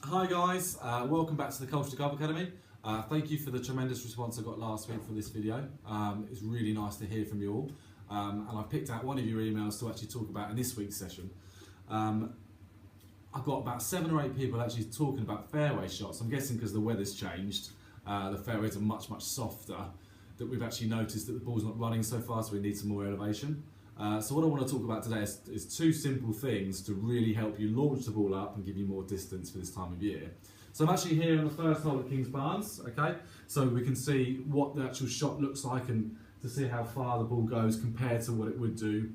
Hi guys, welcome back to the Culture to Golf Academy. Thank you for the tremendous response I got last week for this video. It's really nice to hear from you all, and I've picked out one of your emails to actually talk about in this week's session. I've got about 7 or 8 people actually talking about fairway shots. I'm guessing because the weather's changed, the fairways are much softer, that we've actually noticed that the ball's not running so far, so we need some more elevation. So what I want to talk about today is 2 simple things to really help you launch the ball up and give you more distance for this time of year. So I'm actually here on the first hole at Kings Barnes, okay? So we can see what the actual shot looks like and to see how far the ball goes compared to what it would do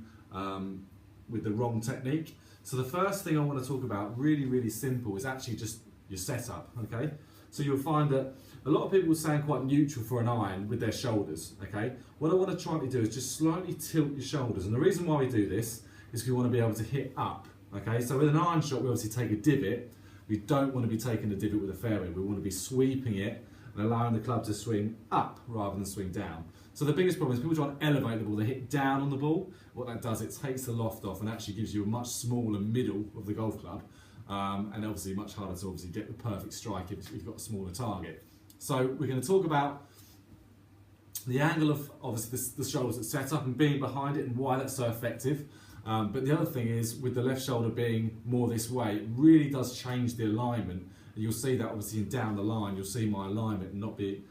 with the wrong technique. So the first thing I want to talk about, really simple, is actually just your setup, okay? So you'll find that a lot of people sound quite neutral for an iron with their shoulders, okay? What I want to try to do is just slightly tilt your shoulders, and the reason why we do this is we want to be able to hit up, okay? So with an iron shot, we obviously take a divot. We don't want to be taking a divot with a fairway. We want to be sweeping it and allowing the club to swing up rather than swing down. So the biggest problem is people try and elevate the ball, they hit down on the ball. What that does, it takes the loft off and actually gives you a much smaller middle of the golf club, and obviously much harder to obviously get the perfect strike if you've got a smaller target. So we're going to talk about the angle of obviously the shoulders that's set up and being behind it and why that's so effective. But the other thing is, with the left shoulder being more this way, it really does change the alignment. And you'll see that obviously down the line, you'll see my alignment not be,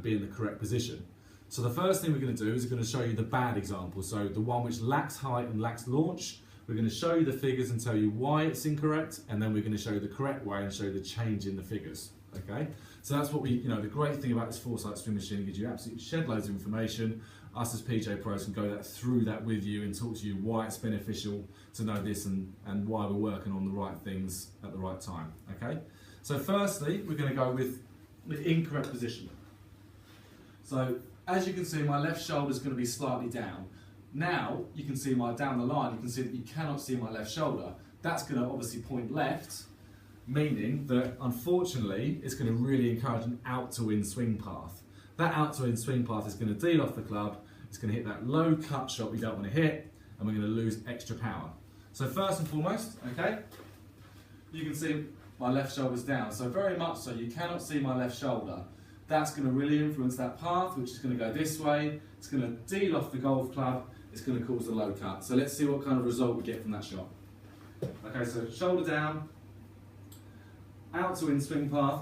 be in the correct position. So the first thing we're going to do is we're going to show you the bad example. So the one which lacks height and lacks launch. We're going to show you the figures and tell you why it's incorrect, and then we're going to show you the correct way and show you the change in the figures. Okay, so that's what we, the great thing about this Foresight swing machine, it gives you absolutely shed loads of information. Us as PJ Pros can go through that with you and talk to you why it's beneficial to know this and why we're working on the right things at the right time. Okay, so firstly, we're going to go with the incorrect position. So as you can see, my left shoulder is going to be slightly down. Now you can see down the line, you can see that you cannot see my left shoulder. That's going to obviously point left, meaning that unfortunately it's going to really encourage an out to in swing path. That out to in swing path is going to deal off the club, it's going to hit that low cut shot we don't want to hit, and we're going to lose extra power. So first and foremost, okay, you can see my left shoulder's down, so very much so you cannot see my left shoulder. That's going to really influence that path, which is going to go this way, it's going to deal off the golf club, it's going to cause the low cut. So let's see what kind of result we get from that shot. Okay, so shoulder down, out to in swing path.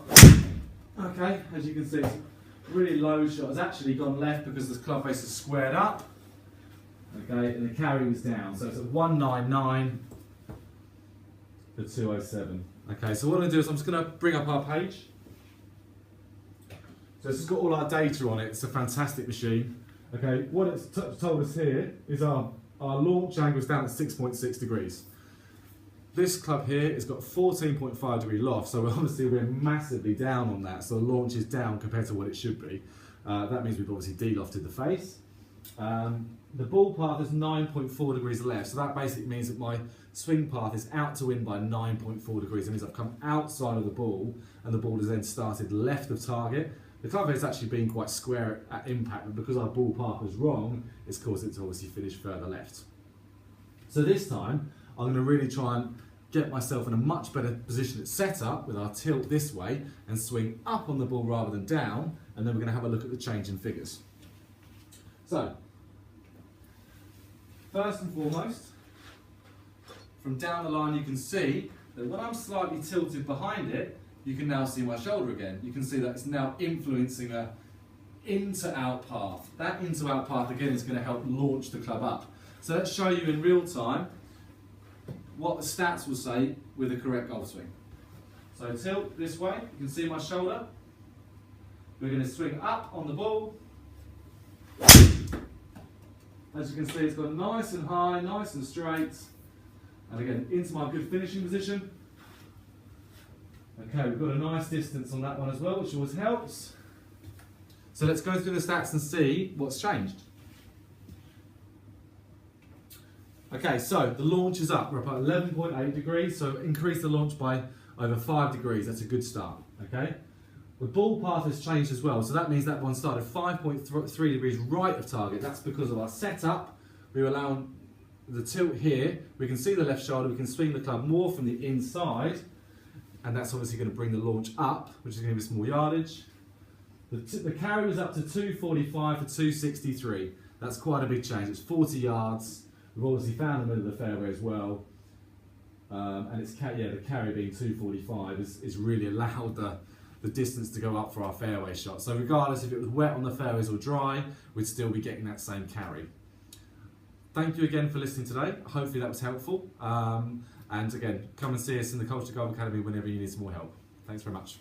Okay, as you can see, it's a really low shot. It's actually gone left because the club face is squared up. Okay, and the carry was down. So it's at 199 for 207. Okay, so what I'm going to do is I'm just going to bring up our page. So this has got all our data on it. It's a fantastic machine. Okay, what it's told us here is our launch angle is down at 6.6 degrees. This club here has got 14.5 degree loft, so obviously we're massively down on that, so the launch is down compared to what it should be. That means we've obviously de-lofted the face. The ball path is 9.4 degrees left, so that basically means that my swing path is out to in by 9.4 degrees. That means I've come outside of the ball, and the ball has then started left of target. The club face has actually been quite square at impact, but because our ball path was wrong, it's caused it to obviously finish further left. So this time, I'm going to really try and get myself in a much better position at setup with our tilt this way and swing up on the ball rather than down, and then we're going to have a look at the change in figures. So, first and foremost, from down the line you can see that when I'm slightly tilted behind it, you can now see my shoulder again. You can see that it's now influencing a in-to-out path. That in-to-out path again is going to help launch the club up. So let's show you in real time what the stats will say with a correct golf swing. So tilt this way, you can see my shoulder. We're going to swing up on the ball. As you can see, it's gone nice and high, nice and straight. And again, into my good finishing position. Okay, we've got a nice distance on that one as well, which always helps. So let's go through the stats and see what's changed. Okay, so the launch is up. We're up at 11.8 degrees, so increase the launch by over 5 degrees. That's a good start, okay? The ball path has changed as well, so that means that one started 5.3 degrees right of target. That's because of our setup. We allow the tilt here. We can see the left shoulder. We can swing the club more from the inside. and that's obviously going to bring the launch up, which is going to give us more yardage. The carry was up to 245 for 263. That's quite a big change. It's 40 yards. We've obviously found the middle of the fairway as well. And it's the carry being 245 is really allowed the distance to go up for our fairway shot. So regardless if it was wet on the fairways or dry, we'd still be getting that same carry. Thank you again for listening today. Hopefully that was helpful. And again, come and see us in the Culture Golf Academy whenever you need some more help. Thanks very much.